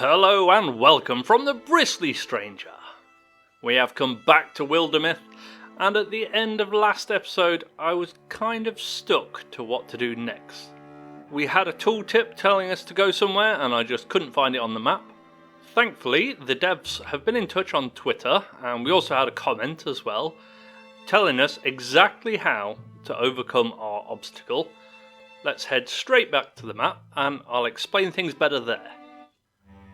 Hello and welcome from the Bristly, stranger. We have come back to Wildermyth, and at the end of last episode I was kind of stuck to what to do next. We had a tooltip telling us to go somewhere and I just couldn't find it on the map. Thankfully the devs have been in touch on Twitter, and we also had a comment as well telling us exactly how to overcome our obstacle. Let's head straight back to the map and I'll explain things better there.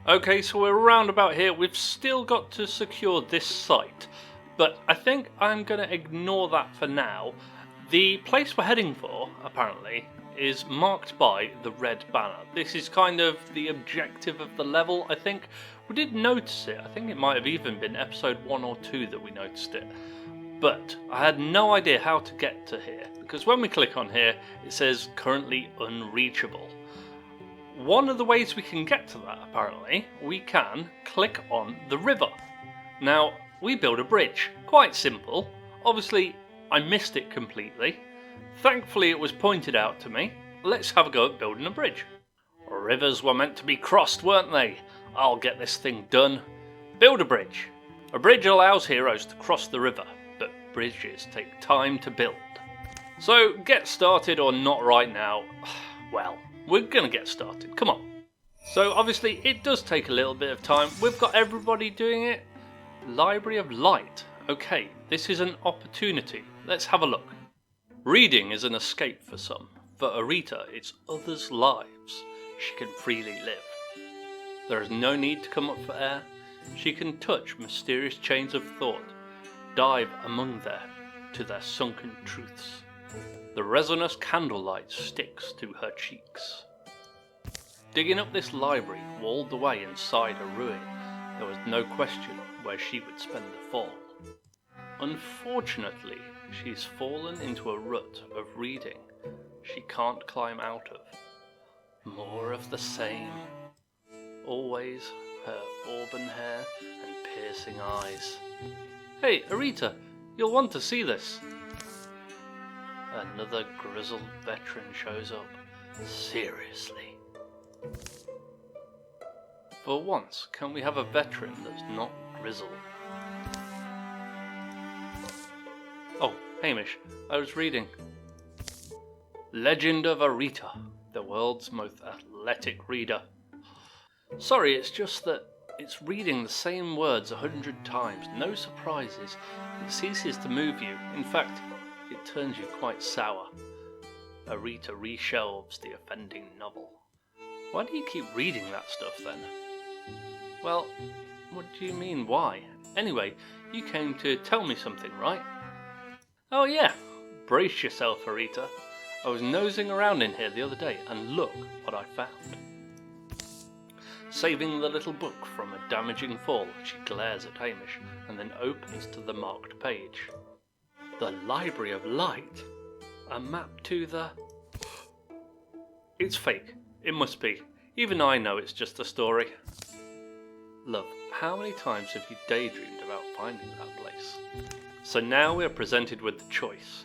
Okay, so we're roundabout here. We've still got to secure this site, but I think I'm going to ignore that for now. The place we're heading for, apparently, is marked by the red banner. This is kind of the objective of the level, I think. We did notice it. I think it might have even been episode 1 or 2 that we noticed it. But I had no idea how to get to here, because when we click on here, it says currently unreachable. One of the ways we can get to that, apparently, we can click on the river. Now, we build a bridge. Quite simple. Obviously, I missed it completely. Thankfully, it was pointed out to me. Let's have a go at building a bridge. Rivers were meant to be crossed, weren't they? I'll get this thing done. Build a bridge. A bridge allows heroes to cross the river, but bridges take time to build. So, get started or not right now. Well, we're going to get started, come on. So obviously it does take a little bit of time. We've got everybody doing it. Library of Light. Okay, this is an opportunity. Let's have a look. Reading is an escape for some. For Rita, it's others' lives. She can freely live. There is no need to come up for air. She can touch mysterious chains of thought. Dive among them to their sunken truths. The resinous candlelight sticks to her cheeks. Digging up this library, walled away inside a ruin, there was no question where she would spend the fall. Unfortunately, she's fallen into a rut of reading she can't climb out of. More of the same. Always her auburn hair and piercing eyes. Hey, Rita, you'll want to see this. Another grizzled veteran shows up. Seriously. For once, can we have a veteran that's not grizzled? Oh, Hamish, I was reading. Legend of Rita, the world's most athletic reader. Sorry, it's just that it's reading the same words 100 times. No surprises. It ceases to move you. In fact, it turns you quite sour. Rita reshelves the offending novel. Why do you keep reading that stuff then? Well, what do you mean why? Anyway, you came to tell me something, right? Oh yeah, brace yourself, Rita. I was nosing around in here the other day and look what I found. Saving the little book from a damaging fall, she glares at Hamish and then opens to the marked page. The Library of Light? A map to the... It's fake. It must be. Even I know it's just a story. Love, how many times have you daydreamed about finding that place? So now we're presented with the choice.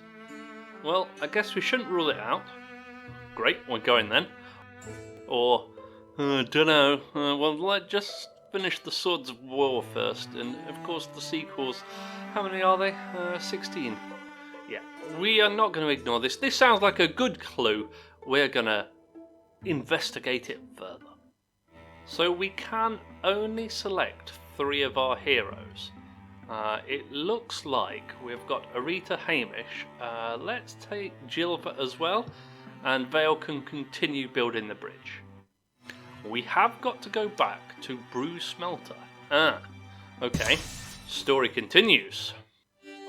Well, I guess we shouldn't rule it out. Great, we're going then. Or, dunno, well, let's just finish the Swords of War first, and of course the sequels. How many are they? 16. Yeah, we are not going to ignore this. This sounds like a good clue. We're going to investigate it further. So we can only select 3 of our heroes. It looks like we've got Rita, Hamish. Let's take Gilva as well, and Vale can continue building the bridge. We have got to go back to Brew Smelter. Okay. Story continues.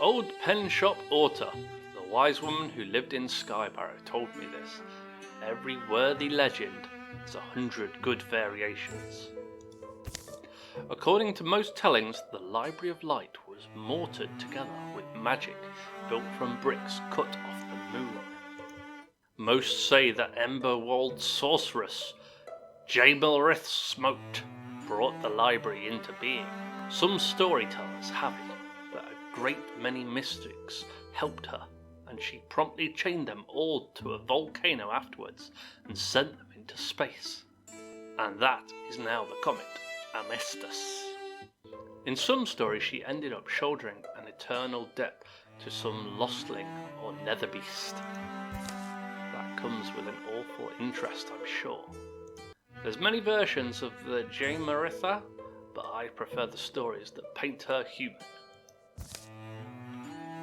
Old pen shop Orta, the wise woman who lived in Skybarrow, told me this. Every worthy legend has 100 good variations. According to most tellings, the Library of Light was mortared together with magic built from bricks cut off the moon. Most say that Emberwald sorceress Jamelrith Smoked brought the library into being. Some storytellers have it that a great many mystics helped her, and she promptly chained them all to a volcano afterwards and sent them into space. And that is now the comet. Amestus. In some stories she ended up shouldering an eternal debt to some lostling or nether beast. That comes with an awful interest, I'm sure. There's many versions of the Wildermyth, but I prefer the stories that paint her human.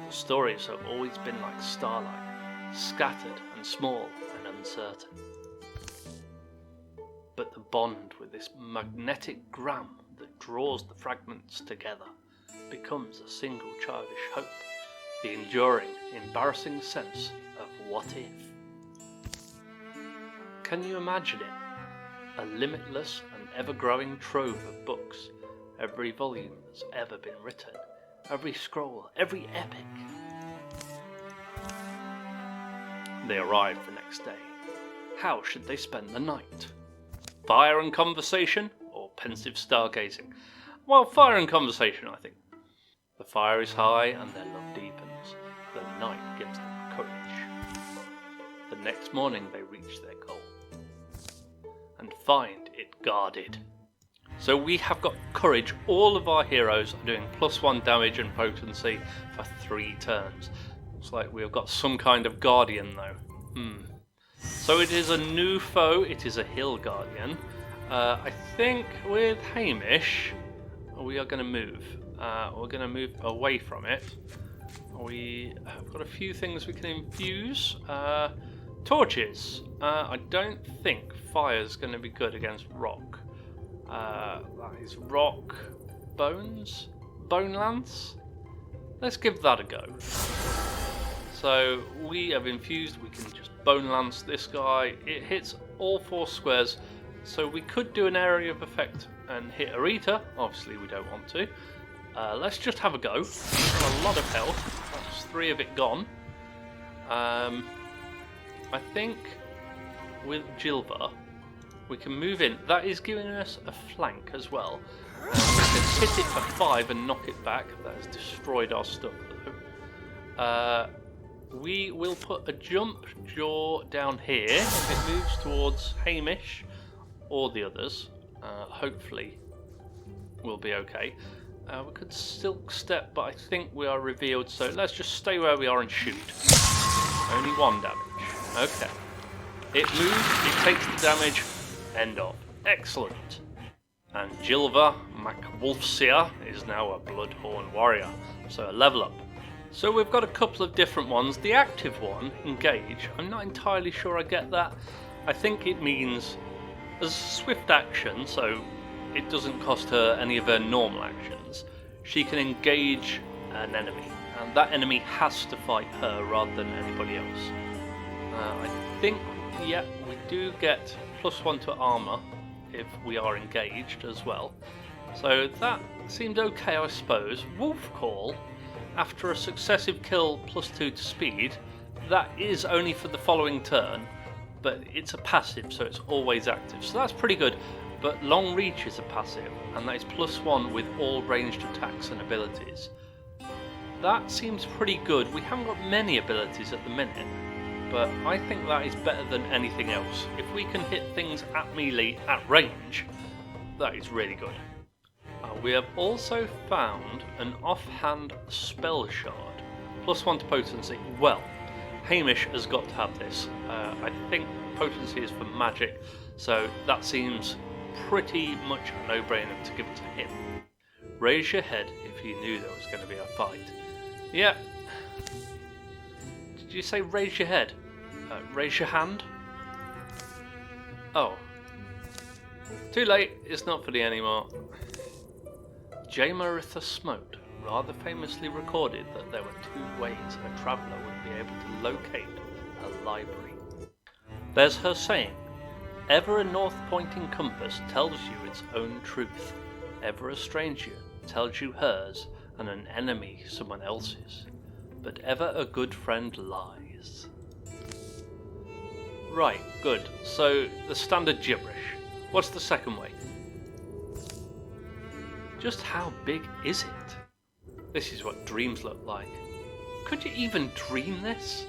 The stories have always been like starlight, scattered and small and uncertain. But the bond with this magnetic gram that draws the fragments together becomes a single childish hope, the enduring, embarrassing sense of what if. Can you imagine it? A limitless and ever-growing trove of books, every volume that's ever been written, every scroll, every epic. They arrive the next day. How should they spend the night? Fire and conversation, or pensive stargazing? Well, fire and conversation, I think. The fire is high and their love deepens. The night gives them courage. The next morning they reach their goal and find it guarded. So we have got courage. All of our heroes are doing +1 damage and potency for 3 turns. Looks like we've got some kind of guardian though. So it is a new foe, it is a hill guardian. I think with Hamish we are going to move. We're going to move away from it. We have got a few things we can infuse. Torches. I don't think fire's going to be good against rock. That is rock bones? Bone lance? Let's give that a go. So we have infused, we can just bone lance this guy. It hits all 4 squares, so we could do an area of effect and hit a Rita. Obviously we don't want to. Let's just have a go. He's got a lot of health. That's 3 of it gone. I think with Jilva we can move in. That is giving us a flank as well. We can hit it for 5 and knock it back. That has destroyed our stuff though. We will put a jump jaw down here. If it moves towards Hamish or the others, hopefully we'll be okay. We could silk step, but I think we are revealed, so let's just stay where we are and shoot. Only 1 damage. Okay. It moves, it takes the damage, end of. Excellent. And Jilva MacWolfseer is now a Bloodhorn warrior, so a level up. So we've got a couple of different ones. The active one, engage, I'm not entirely sure I get that. I think it means as a swift action, so it doesn't cost her any of her normal actions. She can engage an enemy, and that enemy has to fight her rather than anybody else. I think, yeah, we do get +1 to armour if we are engaged as well. So that seemed okay, I suppose. Wolf Call, after a successive kill +2 to speed, that is only for the following turn, but it's a passive, so it's always active. So that's pretty good. But long reach is a passive, and that is +1 with all ranged attacks and abilities. That seems pretty good. We haven't got many abilities at the minute, but I think that is better than anything else. If we can hit things at melee at range, that is really good. We have also found an offhand spell shard, +1 to potency. Well, Hamish has got to have this. I think potency is for magic, so that seems pretty much a no-brainer to give it to him. Raise your head if you knew there was going to be a fight. Yeah. Did you say raise your head? Raise your hand? Oh. Too late, it's not funny anymore. Wildermyth Smote rather famously recorded that there were 2 ways a traveller would be able to locate a library. There's her saying, ever a north-pointing compass tells you its own truth, ever a stranger tells you hers, and an enemy someone else's, but ever a good friend lies. Right, good. So, the standard gibberish. What's the second way? Just how big is it? This is what dreams look like. Could you even dream this?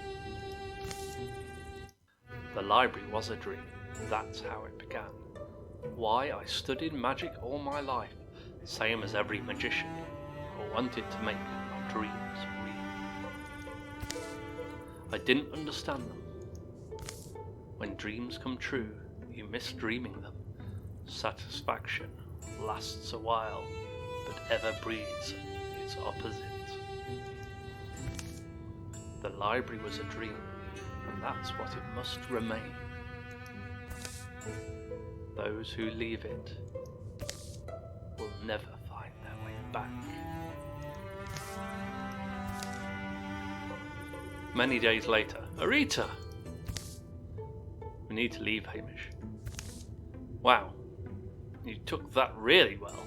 The library was a dream. That's how it began. Why, I studied magic all my life, same as every magician. I wanted to make my dreams real. I didn't understand them. When dreams come true, you miss dreaming them. Satisfaction lasts a while, but ever breeds its opposite. The library was a dream, and that's what it must remain. Those who leave it will never find their way back. Many days later, Rita! We need to leave, Hamish. Wow, you took that really well.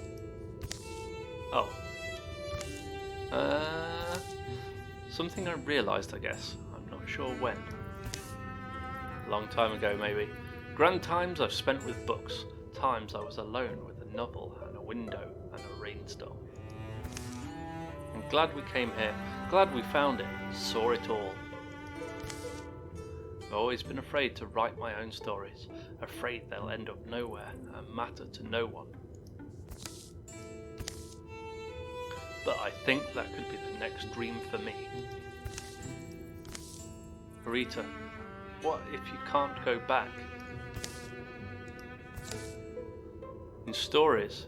Oh. Something I realised, I guess. I'm not sure when. A long time ago, maybe. Grand times I've spent with books. Times I was alone with a novel and a window and a rainstorm. I'm glad we came here. Glad we found it and saw it all. I've always been afraid to write my own stories. Afraid they'll end up nowhere and matter to no one. But I think that could be the next dream for me. Rita, what if you can't go back? In stories,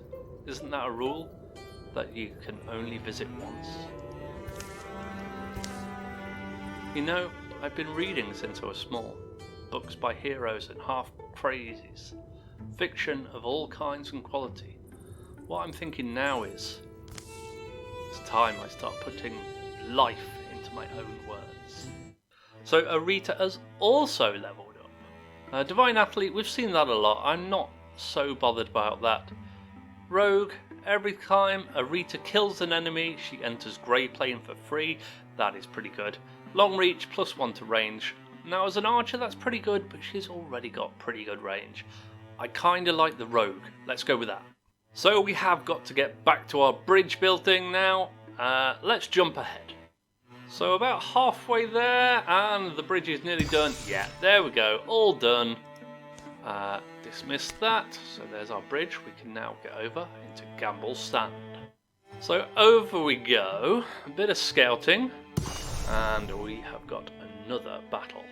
isn't that a rule? That you can only visit once? You know, I've been reading since I was small. Books by heroes and half-crazies. Fiction of all kinds and quality. What I'm thinking now is, it's time I start putting life into my own words. So Rita has also leveled up. Divine Athlete, we've seen that a lot. I'm not so bothered about that. Rogue, every time Rita kills an enemy, she enters grey plane for free. That is pretty good. Long reach, +1 to range. Now as an archer that's pretty good, but she's already got pretty good range. I kinda like the rogue. Let's go with that. So we have got to get back to our bridge building now. Let's jump ahead. So about halfway there, and the bridge is nearly done. Yeah, there we go, all done. Dismiss that. So there's our bridge. We can now get over into Gamble's Stand. So over we go. A bit of scouting. And we have got another battle.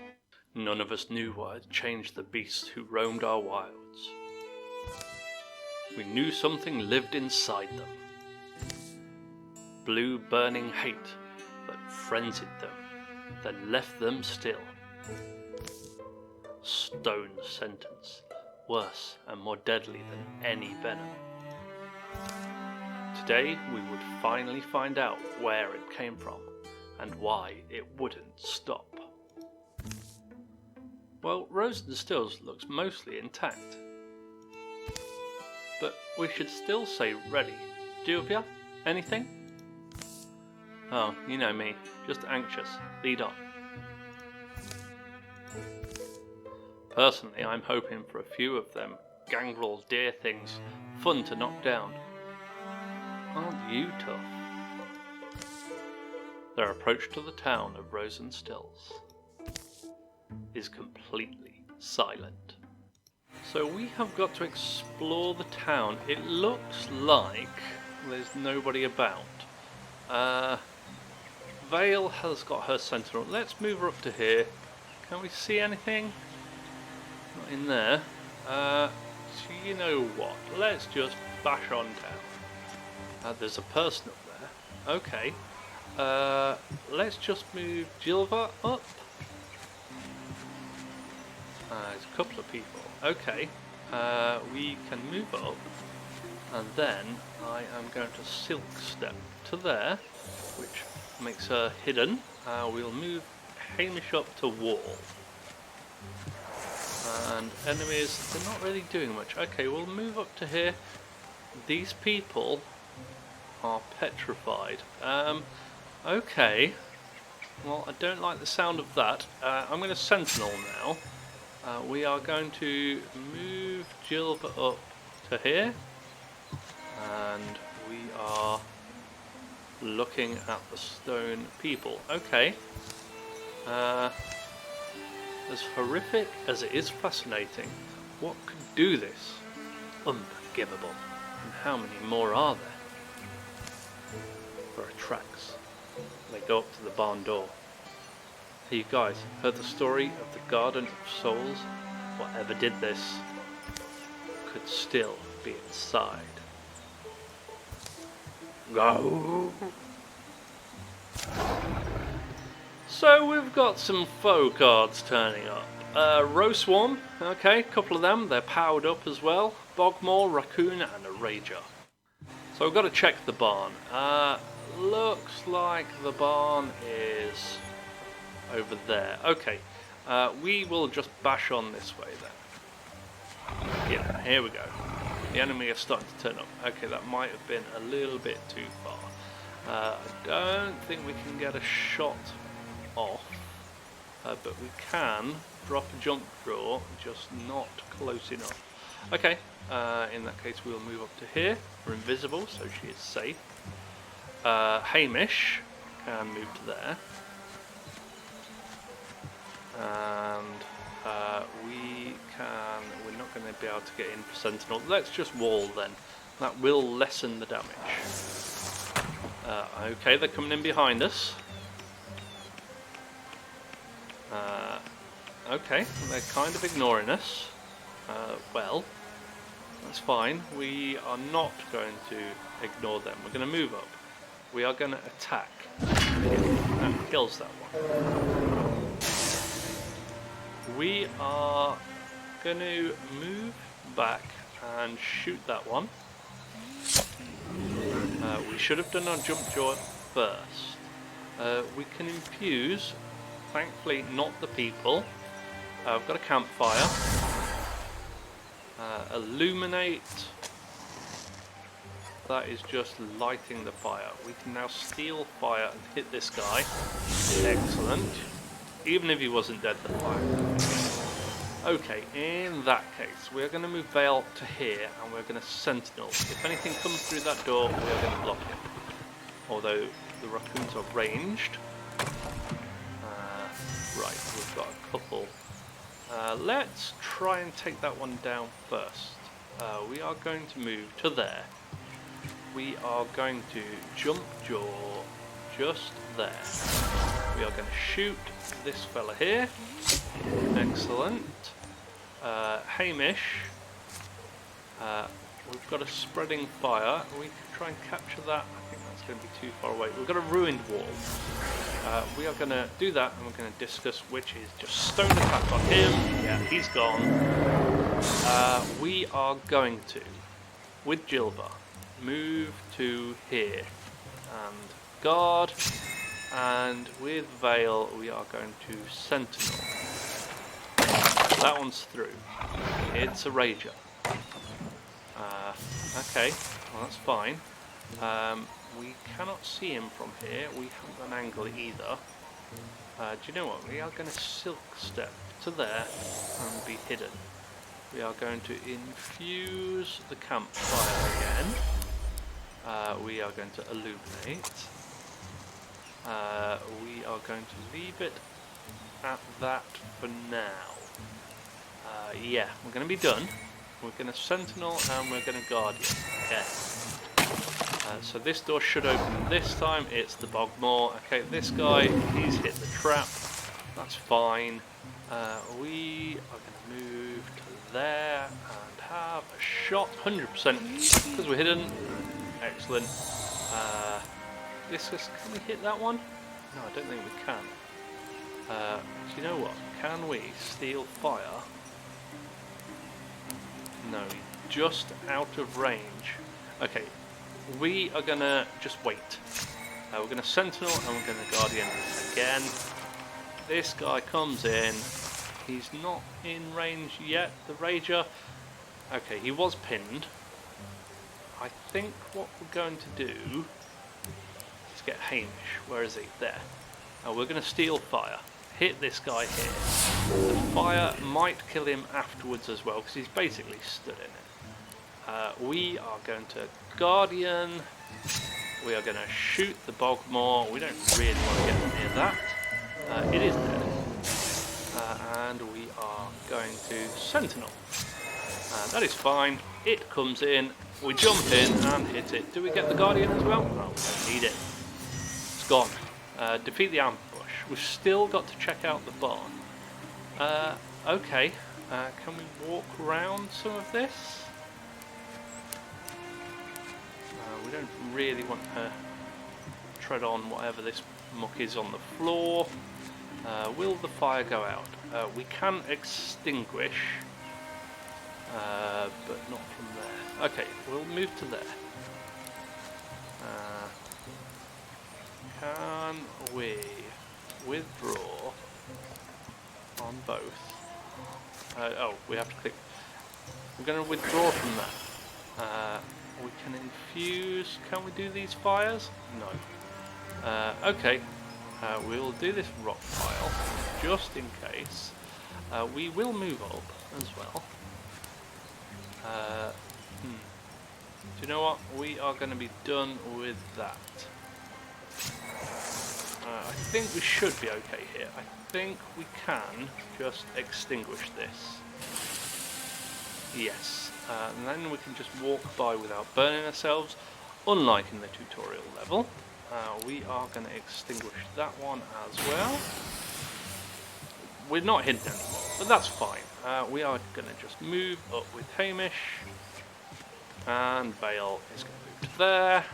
None of us knew what had changed the beasts who roamed our wilds. We knew something lived inside them. Blue burning hate that frenzied them, then left them still. Stone sentence, worse and more deadly than any venom. Today we would finally find out where it came from and why it wouldn't stop. Well, Rosen Stills looks mostly intact. But we should still say ready. Juvia, anything? Oh, you know me, just anxious. Lead on. Personally, I'm hoping for a few of them gangrel deer things, fun to knock down. Aren't you tough? Their approach to the town of Rosen Stills is completely silent. So we have got to explore the town. It looks like there's nobody about. Vale has got her sentinel. Let's move her up to here. Can we see anything? Not in there. So you know what? Let's just bash on down. There's a person up there. Okay. Let's just move Jilva up. There's a couple of people. Okay. We can move up. And then I am going to silk step to there, which makes her hidden. We'll move Hamish up to wall. And enemies, they're not really doing much. Okay, we'll move up to here. These people are petrified. Okay. Well, I don't like the sound of that. I'm going to sentinel now. We are going to move Jilva up to here. And we are looking at the stone people. Okay. As horrific as it is fascinating, what could do this? unforgivable. And how many more are there? There are tracks. They go up to the barn door. Hey, you guys, heard the story of the Garden of Souls? Whatever did this could still be inside. Go! So we've got some foe cards turning up. Rowswarm, okay, a couple of them, they're powered up as well. Bogmore, Raccoon and a Rager. So we've got to check the barn. Looks like the barn is over there. Okay, we will just bash on this way then. Yeah, here we go. The enemy are starting to turn up. Okay, that might have been a little bit too far. I don't think we can get a shot off, but we can drop a jump draw, just not close enough. Okay, in that case we'll move up to here. We're invisible, so she is safe. Hamish can move to there. And we're not going to be able to get in for Sentinel. Let's just wall then. That will lessen the damage. Okay, they're coming in behind us. Okay, they're kind of ignoring us. Well, that's fine. We are not going to ignore them. We're going to move up. We are going to attack. That kills that one. We are going to move back and shoot that one. We should have done our jump draw first. We can infuse, thankfully not the people. I've got a campfire. Illuminate. That is just lighting the fire. We can now steal fire and hit this guy. Excellent. Even if he wasn't dead, the fire. Okay, in that case, we're going to move Vale to here and we're going to Sentinel. If anything comes through that door, we are going to block it. Although the raccoons are ranged. Right, we've got a couple. Let's try and take that one down first. We are going to move to there. We are going to jump jaw just there. We are going to shoot this fella here. Excellent. Hamish. We've got a spreading fire. We can try and capture that. I think that's going to be too far away. We've got a ruined wall. We are going to do that and we're going to discuss which is just stone attack on him. Yeah, he's gone. We are going to, with Jilva, move to here and guard, and with Vale we are going to Sentinel. That one's through. It's a Rager. Okay, well that's fine. We cannot see him from here. We haven't an angle either. Do you know what? We are going to silk step to there and be hidden. We are going to infuse the campfire again. We are going to illuminate. We are going to leave it at that for now. Yeah, we're going to be done. We're going to Sentinel and we're going to Guardian. Okay. So this door should open this time. It's the Bogmore. Okay, this guy, he's hit the trap. That's fine. We are going to move to there and have a shot. 100% because we're hidden. Excellent. Can we hit that one? No, I don't think we can. Do you know what? Can we steal fire? No, just out of range. Okay, we are going to just wait. We're going to Sentinel and we're going to Guardian again. This guy comes in. He's not in range yet, the Rager. Okay, he was pinned. I think what we're going to do is get Hamish. Where is he? There. We're going to steal fire. Hit this guy here. The fire might kill him afterwards as well because he's basically stood in it. We are going to Guardian. We are going to shoot the Bogmore. We don't really want to get near that. It is dead. And we are going to Sentinel. That is fine. It comes in, we jump in and hit it. Do we get the Guardian as well? No, we don't need it. It's gone. Defeat the ambush. We've still got to check out the barn. Okay. Can we walk around some of this? We don't really want to tread on whatever this muck is on the floor. Will the fire go out? We can extinguish, but not from there. Okay, we'll move to there. Can we withdraw on both? Oh, we have to click. We're going to withdraw from that. We can infuse. Can we do these fires? No. Okay. We'll do this rock pile just in case. We will move up as well. Do you know what? We are going to be done with that. I think we should be okay here. I think we can just extinguish this. Yes. And then we can just walk by without burning ourselves, unlike in the tutorial level. We are going to extinguish that one as well. We're not hidden anymore, but that's fine. We are going to just move up with Hamish, and Vale is going to move to there.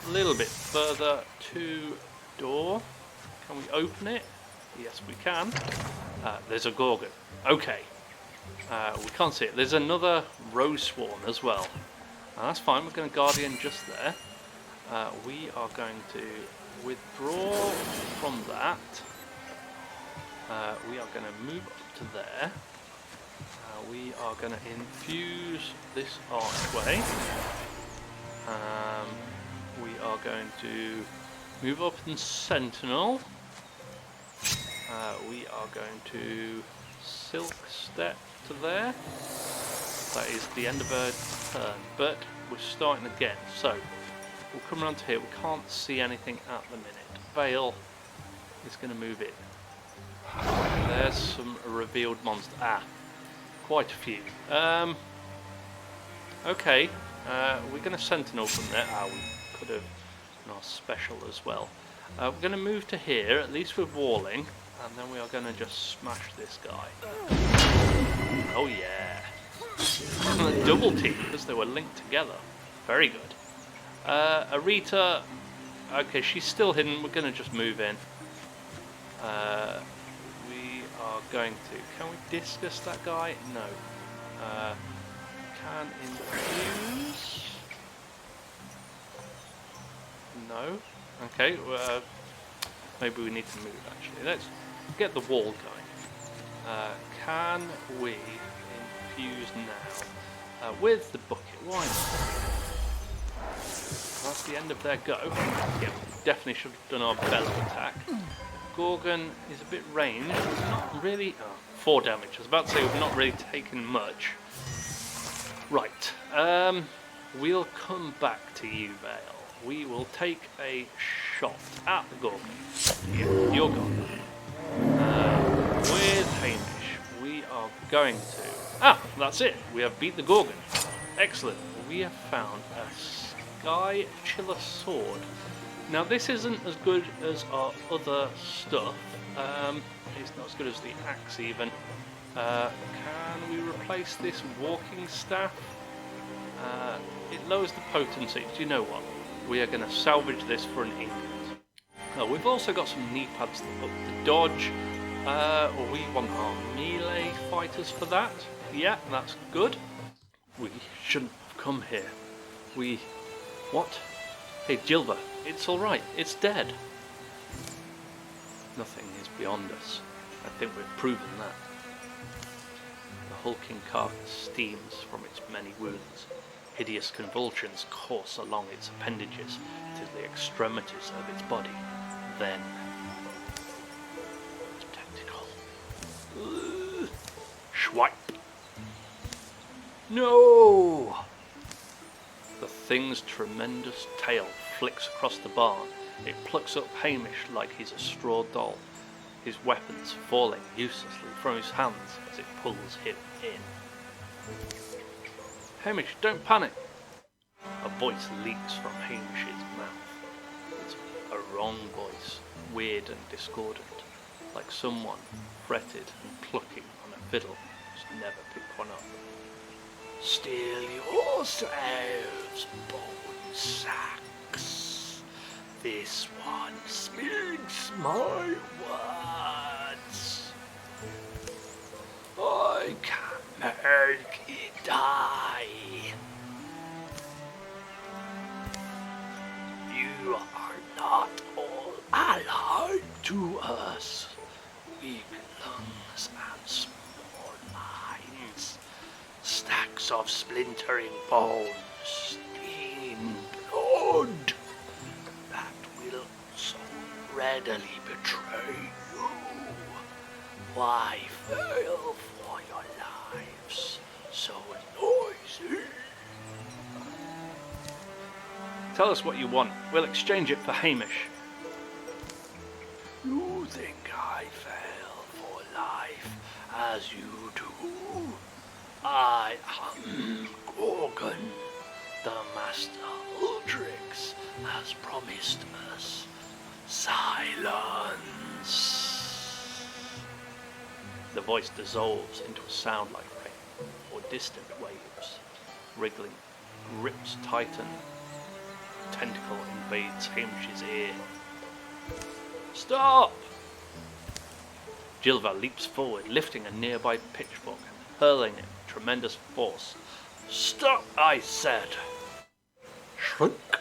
A little bit further to door. Can we open it? Yes, we can. There's a Gorgon. Okay. We can't see it. There's another rose swarm as well. That's fine. We're going to Guardian just there. We are going to withdraw from that. We are going to move up to there. We are going to infuse this archway. We are going to move up and sentinel. We are going to silk step to there. That is the end of our turn, but we're starting again. So we'll come around to here. We can't see anything at the minute. Vale is going to move in. There's some revealed monsters. Quite a few. Okay, we're going to sentinel from there. We could have done our special as well. We're going to move to here, at least with walling, and then we are going to just smash this guy. Oh yeah. Double team because they were linked together. Very good. Rita, okay, she's still hidden. We're going to just move in. We are going to. Can we discus that guy? No. Can infuse? No. Okay. Maybe we need to move actually. Let's get the wall going. Can we infuse now with the bucket? Why not? That's the end of their go. Yeah, definitely should have done our bellow attack. Gorgon is a bit ranged. It's not really... 4 damage. I was about to say we've not really taken much. Right. We'll come back to you, Vale. We will take a shot at the Gorgon. Yeah, you're gone. With Hamish, we are going to... that's it. We have beat the Gorgon. Excellent. We have found a Sky Chiller sword. Now this isn't as good as our other stuff. It's not as good as the axe even. Can we replace this walking staff? It lowers the potency. Do you know what? We are going to salvage this for an ingot. We've also got some knee pads up the dodge. We want our melee fighters for that. Yeah, that's good. We shouldn't have come here. What? Hey, Gilbert, it's alright. It's dead. Nothing is beyond us. I think we've proven that. The hulking carcass steams from its many wounds. Hideous convulsions course along its appendages to the extremities of its body. Then... tentacle. Swipe! No! The thing's tremendous tail flicks across the barn. It plucks up Hamish like he's a straw doll, his weapons falling uselessly from his hands as it pulls him in. Hamish, don't panic! A voice leaks from Hamish's mouth. It's a wrong voice, weird and discordant, like someone fretted and plucking on a fiddle who's never picked one up. Still yourselves, bone sacks. This one speaks my words. I can make it die. You are not all allied to us. Weak lungs and small minds. Stacks of splintering bones, steam blood that will so readily betray you. Why fail for your lives so noisy? Tell us what you want. We'll exchange it for Hamish. You think I fail for life as you do? I am Gorgon, the Master Ultrix has promised us silence. The voice dissolves into a sound like rain or distant waves. Wriggling grips tighten. A tentacle invades Hamish's ear. Stop! Jilva leaps forward, lifting a nearby pitchfork and hurling it with tremendous force. Stop, I said! Shrunk!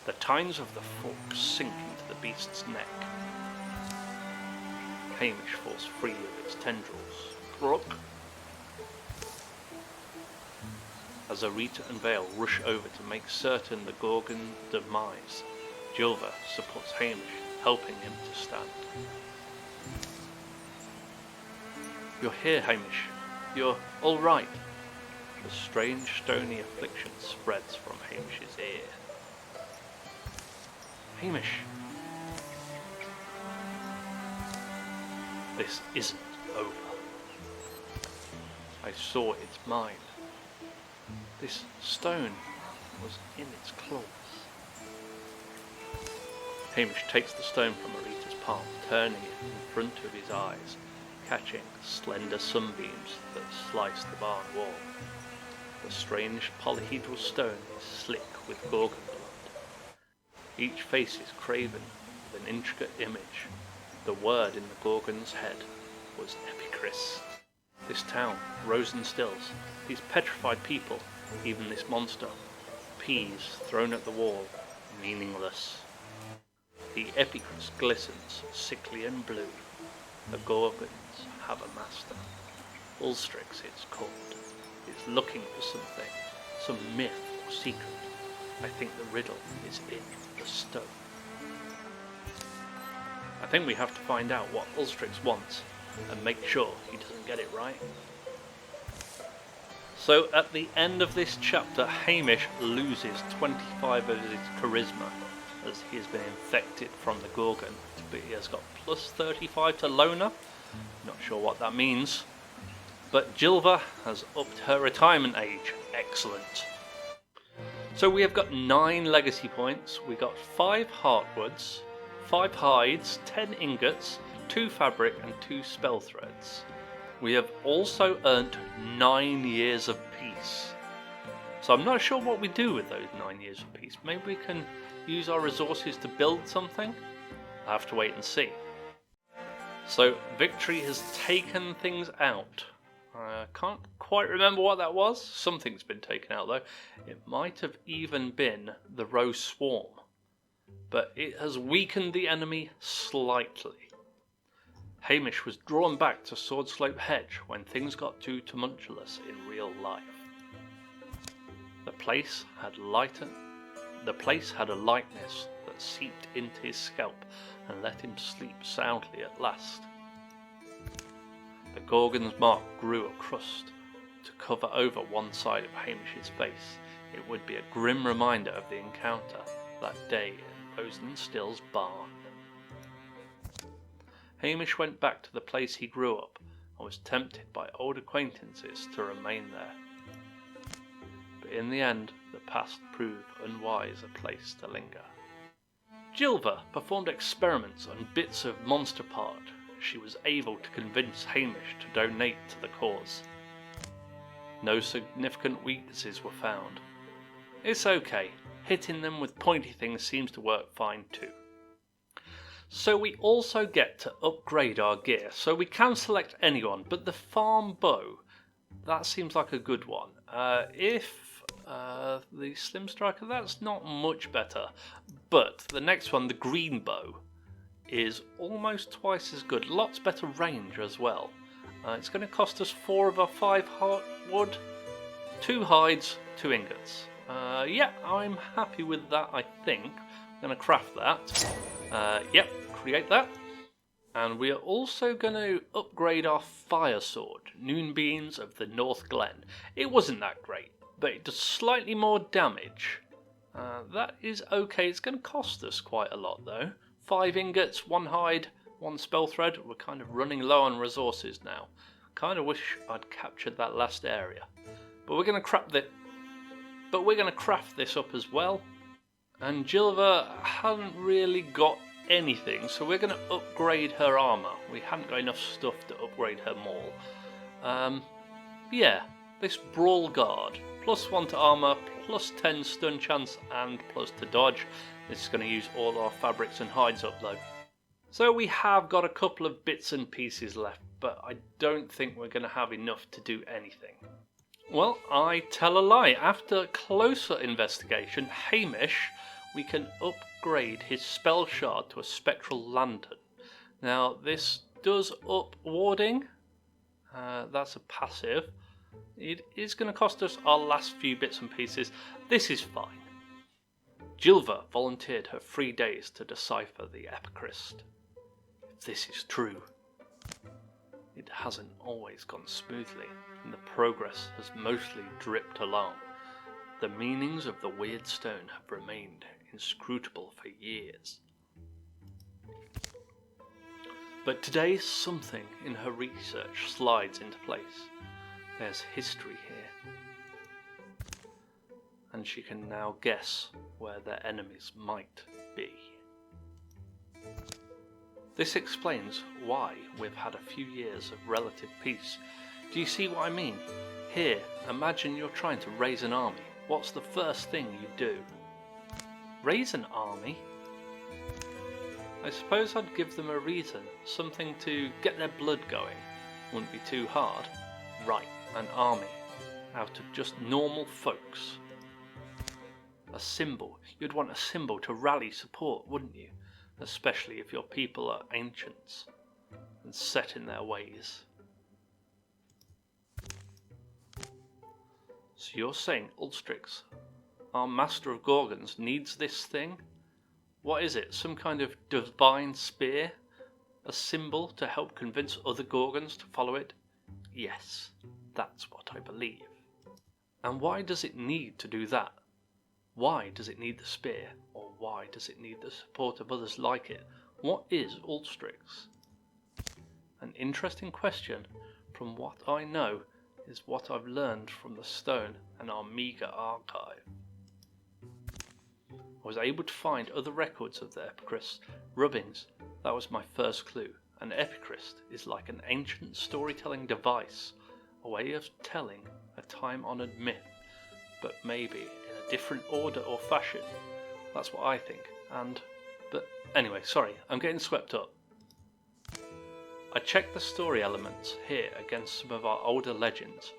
The tines of the fork sink into the beast's neck. Hamish falls free of its tendrils. Brook! As Rita and Vale rush over to make certain the Gorgon's demise, Jilva supports Hamish, helping him to stand. You're here, Hamish. You're all right. The strange stony affliction spreads from Hamish's ear. Hamish. This isn't over. I saw its mind. This stone was in its claws. Hamish takes the stone from Rita's palm, turning it in front of his eyes, catching slender sunbeams that slice the barn wall. The strange polyhedral stone is slick with Gorgon blood. Each face is craven with an intricate image. The word in the Gorgon's head was Epicris. This town, Rosen Stills, these petrified people, even this monster, peas thrown at the wall, meaningless. The Epicris glistens, sickly and blue. The Gorgons have a master. Ulstrix, it's called, is looking for something, some myth or secret. I think the riddle is in the stone. I think we have to find out what Ulstrix wants and make sure he doesn't get it right. So at the end of this chapter, Hamish loses 25 of his charisma as he has been infected from the Gorgon, but he has got plus 35 to Loner. Not sure what that means. But Jilva has upped her retirement age. Excellent. So we have got 9 legacy points. We got 5 heartwoods, 5 hides, 10 ingots, 2 fabric and 2 spell threads. We have also earned 9 years of peace. So I'm not sure what we do with those 9 years of peace. Maybe we can use our resources to build something? I'll have to wait and see. So victory has taken things out. I can't quite remember what that was. Something's been taken out though. It might have even been the Rose Swarm. But it has weakened the enemy slightly. Hamish was drawn back to Swordslope Hedge when things got too tumultuous in real life. The place had a lightness that seeped into his scalp and let him sleep soundly at last. The Gorgon's mark grew a crust to cover over one side of Hamish's face. It would be a grim reminder of the encounter that day in Rosen Still's barn. Hamish went back to the place he grew up I was tempted by old acquaintances to remain there. But in the end, the past proved unwise a place to linger. Gilva performed experiments on bits of monster part. She was able to convince Hamish to donate to the cause. No significant weaknesses were found. It's okay, hitting them with pointy things seems to work fine too. So we also get to upgrade our gear, so we can select anyone, but the farm bow, that seems like a good one. The slim striker, that's not much better, but the next one, the green bow, is almost twice as good, lots better range as well. It's going to cost us 4 of our 5 wood, 2 hides, 2 ingots. Yeah, I'm happy with that, I think. I'm going to craft that. Yep, create that. And we are also going to upgrade our fire sword, Noonbeams of the North Glen. It wasn't that great, but it does slightly more damage. That is okay. It's going to cost us quite a lot though. 5 ingots, 1 hide, 1 spell thread. We're kind of running low on resources now. Kind of wish I'd captured that last area. But we're going to craft this up as well. And Gilva hasn't really got anything, so we're going to upgrade her armour. We haven't got enough stuff to upgrade her maul. Yeah, this Brawl Guard, +1 to armour, +10 stun chance, and plus to dodge. This is going to use all our fabrics and hides up though. So we have got a couple of bits and pieces left, but I don't think we're going to have enough to do anything. Well, I tell a lie. After closer investigation, Hamish, we can upgrade his spell shard to a spectral lantern. Now, this does up warding. That's a passive. It is going to cost us our last few bits and pieces. This is fine. Gilva volunteered her 3 days to decipher the Epichrist. If this is true, it hasn't always gone smoothly, and the progress has mostly dripped along. The meanings of the weird stone have remained inscrutable for years. But today something in her research slides into place. There's history here. And she can now guess where their enemies might be. This explains why we've had a few years of relative peace. Do you see what I mean? Here, imagine you're trying to raise an army. What's the first thing you do? Raise an army? I suppose I'd give them a reason, something to get their blood going. Wouldn't be too hard. Right, an army. Out of just normal folks. A symbol. You'd want a symbol to rally support, wouldn't you? Especially if your people are ancients and set in their ways. So you're saying Ulstrix, our master of Gorgons, needs this thing? What is it? Some kind of divine spear? A symbol to help convince other Gorgons to follow it? Yes, that's what I believe. And why does it need to do that? Why does it need the spear? Or why does it need the support of others like it? What is Ulstrix? An interesting question. From what I know is what I've learned from the stone and our meagre archive. I was able to find other records of the Epichrist rubbings. That was my first clue. An Epichrist is like an ancient storytelling device, a way of telling a time-honoured myth, but maybe in a different order or fashion. That's what I think. But anyway, sorry, I'm getting swept up. I checked the story elements here against some of our older legends.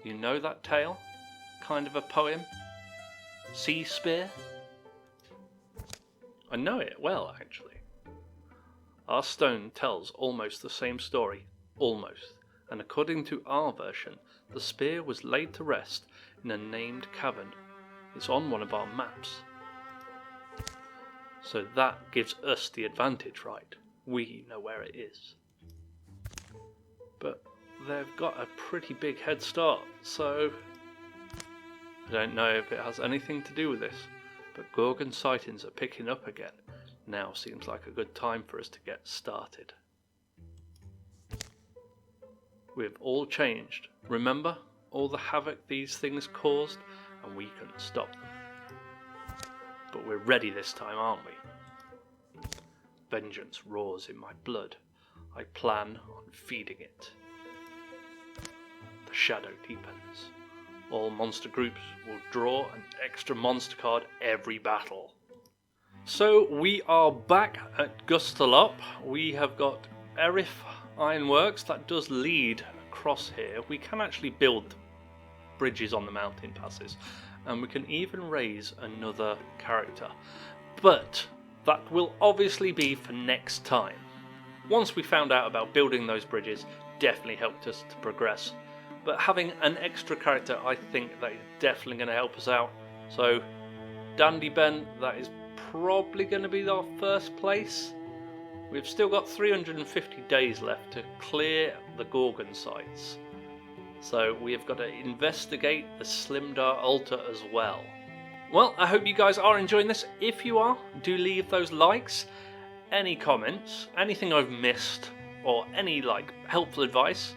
You know that tale? Kind of a poem? Sea Spear? I know it well, actually. Our stone tells almost the same story, almost, and according to our version, the spear was laid to rest in a named cavern. It's on one of our maps. So that gives us the advantage, right? We know where it is. But they've got a pretty big head start, so I don't know if it has anything to do with this, but Gorgon sightings are picking up again. Now seems like a good time for us to get started. We've all changed. Remember all the havoc these things caused, and we couldn't stop them. But we're ready this time, aren't we? Vengeance roars in my blood. I plan on feeding it. The shadow deepens. All monster groups will draw an extra monster card every battle. So we are back at Gustalop. We have got Erif Ironworks that does lead across here. We can actually build bridges on the mountain passes, and we can even raise another character. But that will obviously be for next time. Once we found out about building those bridges, definitely helped us to progress. But having an extra character, I think that is definitely going to help us out. So, Dandy Ben, that is probably going to be our first place. We've still got 350 days left to clear the Gorgon sites. So we have got to investigate the Slimdar altar as well. Well, I hope you guys are enjoying this. If you are, do leave those likes, any comments, anything I've missed, or any helpful advice.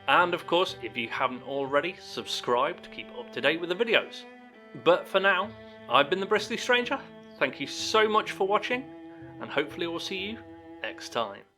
And of course, if you haven't already, subscribe to keep up to date with the videos. But for now, I've been the Bristly Stranger. Thank you so much for watching, and hopefully we'll see you next time.